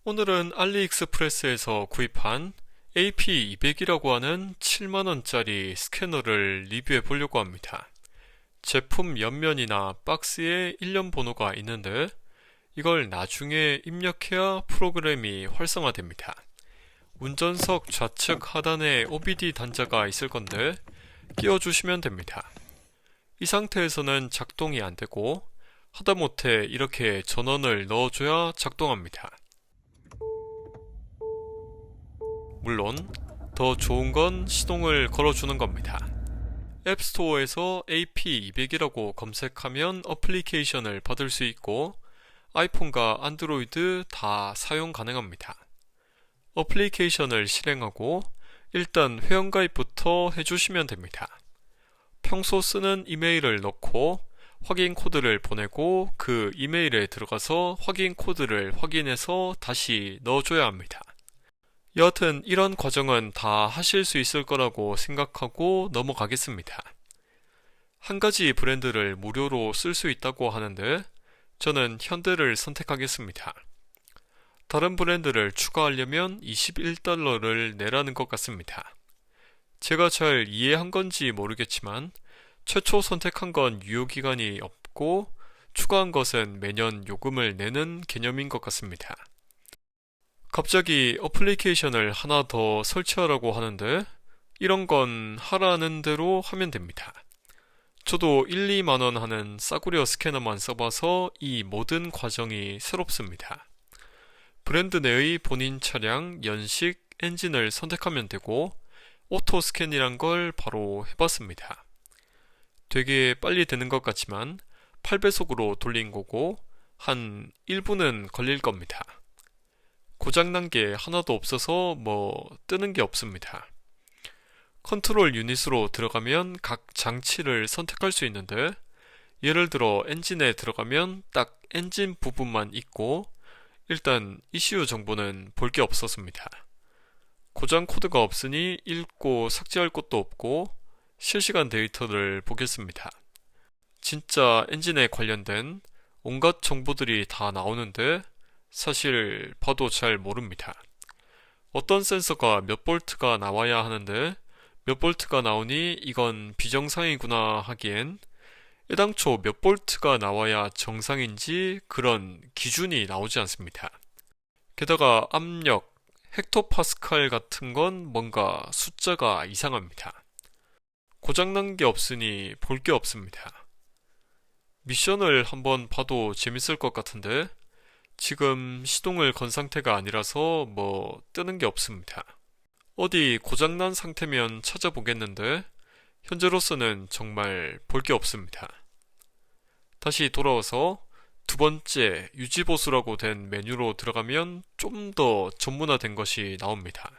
오늘은 알리익스프레스에서 구입한 AP200이라고 하는 7만원짜리 스캐너를 리뷰해 보려고 합니다. 제품 옆면이나 박스에 일련 번호가 있는데 이걸 나중에 입력해야 프로그램이 활성화됩니다. 운전석 좌측 하단에 OBD 단자가 있을 건데 끼워주시면 됩니다. 이 상태에서는 작동이 안 되고 하다못해 이렇게 전원을 넣어줘야 작동합니다. 물론 더 좋은 건 시동을 걸어주는 겁니다. 앱스토어에서 AP200이라고 검색하면 어플리케이션을 받을 수 있고 아이폰과 안드로이드 다 사용 가능합니다. 어플리케이션을 실행하고 일단 회원가입부터 해주시면 됩니다. 평소 쓰는 이메일을 넣고 확인 코드를 보내고 그 이메일에 들어가서 확인 코드를 확인해서 다시 넣어줘야 합니다. 여하튼 이런 과정은 다 하실 수 있을 거라고 생각하고 넘어가겠습니다. 한 가지 브랜드를 무료로 쓸 수 있다고 하는데 저는 현대를 선택하겠습니다. 다른 브랜드를 추가하려면 $21를 내라는 것 같습니다. 제가 잘 이해한 건지 모르겠지만 최초 선택한 건 유효기간이 없고 추가한 것은 매년 요금을 내는 개념인 것 같습니다. 갑자기 어플리케이션을 하나 더 설치하라고 하는데 이런 건 하라는 대로 하면 됩니다. 저도 1, 2만원 하는 싸구려 스캐너만 써봐서 이 모든 과정이 새롭습니다. 브랜드 내의 본인 차량, 연식, 엔진을 선택하면 되고 오토 스캔이란 걸 바로 해봤습니다. 되게 빨리 되는 것 같지만 8배속으로 돌린 거고 한 1분은 걸릴 겁니다. 고장난 게 하나도 없어서 뜨는 게 없습니다. 컨트롤 유닛으로 들어가면 각 장치를 선택할 수 있는데 예를 들어 엔진에 들어가면 딱 엔진 부분만 있고 일단 ECU 정보는 볼 게 없었습니다. 고장 코드가 없으니 읽고 삭제할 것도 없고 실시간 데이터를 보겠습니다. 진짜 엔진에 관련된 온갖 정보들이 다 나오는데 사실 봐도 잘 모릅니다. 어떤 센서가 몇 볼트가 나와야 하는데 몇 볼트가 나오니 이건 비정상이구나 하기엔 애당초 몇 볼트가 나와야 정상인지 그런 기준이 나오지 않습니다. 게다가 압력, 헥토파스칼 같은 건 뭔가 숫자가 이상합니다. 고장난 게 없으니 볼 게 없습니다. 미션을 한번 봐도 재밌을 것 같은데 지금 시동을 건 상태가 아니라서 뜨는 게 없습니다. 어디 고장난 상태면 찾아보겠는데 현재로서는 정말 볼 게 없습니다. 다시 돌아와서 두 번째 유지보수라고 된 메뉴로 들어가면 좀 더 전문화된 것이 나옵니다.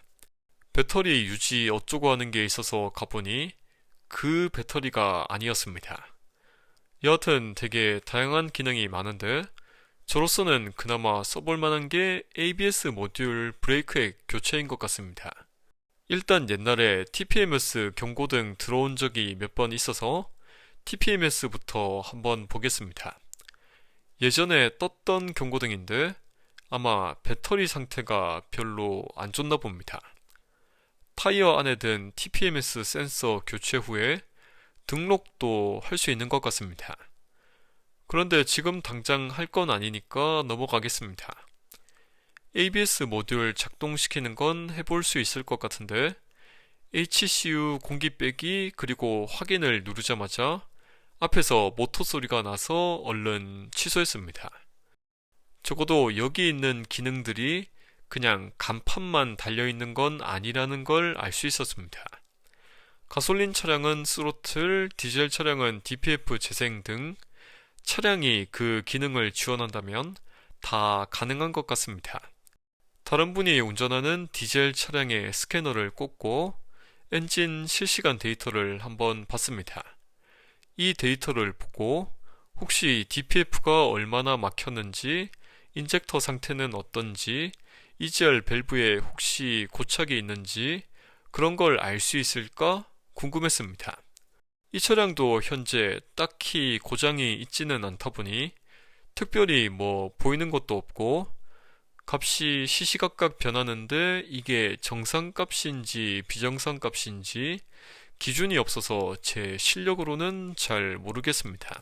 배터리 유지 어쩌고 하는 게 있어서 가보니 그 배터리가 아니었습니다. 여하튼 되게 다양한 기능이 많은데 저로서는 그나마 써볼 만한 게 ABS 모듈 브레이크액 교체인 것 같습니다. 일단 옛날에 TPMS 경고등 들어온 적이 몇 번 있어서 TPMS부터 한번 보겠습니다. 예전에 떴던 경고등인데 아마 배터리 상태가 별로 안 좋나 봅니다. 타이어 안에 든 TPMS 센서 교체 후에 등록도 할 수 있는 것 같습니다. 그런데 지금 당장 할 건 아니니까 넘어가겠습니다. ABS 모듈 작동시키는 건 해볼 수 있을 것 같은데 HCU 공기 빼기 그리고 확인을 누르자마자 앞에서 모터 소리가 나서 얼른 취소했습니다. 적어도 여기 있는 기능들이 그냥 간판만 달려있는 건 아니라는 걸 알 수 있었습니다. 가솔린 차량은 스로틀, 디젤 차량은 DPF 재생 등 차량이 그 기능을 지원한다면 다 가능한 것 같습니다. 다른 분이 운전하는 디젤 차량의 스캐너를 꽂고 엔진 실시간 데이터를 한번 봤습니다. 이 데이터를 보고 혹시 DPF가 얼마나 막혔는지, 인젝터 상태는 어떤지, EGR 밸브에 혹시 고착이 있는지 그런 걸 알 수 있을까 궁금했습니다. 이 차량도 현재 딱히 고장이 있지는 않다 보니 특별히 보이는 것도 없고 값이 시시각각 변하는데 이게 정상값인지 비정상값인지 기준이 없어서 제 실력으로는 잘 모르겠습니다.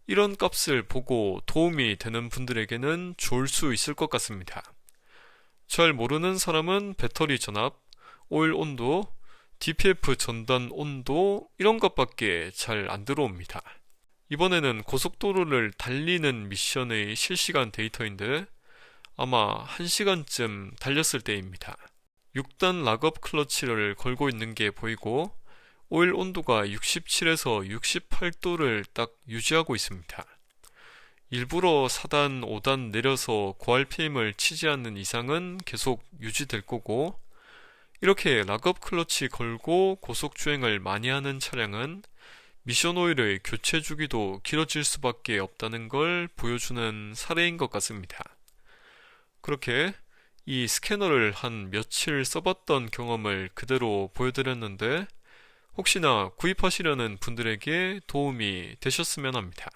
이런 값을 보고 도움이 되는 분들에게는 좋을 수 있을 것 같습니다. 잘 모르는 사람은 배터리 전압, 오일 온도, DPF 전단 온도 이런 것밖에 잘 안 들어옵니다. 이번에는 고속도로를 달리는 미션의 실시간 데이터인데 아마 1시간쯤 달렸을 때입니다. 6단 락업 클러치를 걸고 있는 게 보이고 오일 온도가 67에서 68도를 딱 유지하고 있습니다. 일부러 4단, 5단 내려서 고RPM을 치지 않는 이상은 계속 유지될 거고, 이렇게 락업 클러치 걸고 고속 주행을 많이 하는 차량은 미션 오일의 교체 주기도 길어질 수밖에 없다는 걸 보여주는 사례인 것 같습니다. 그렇게 이 스캐너를 한 며칠 써봤던 경험을 그대로 보여드렸는데 혹시나 구입하시려는 분들에게 도움이 되셨으면 합니다.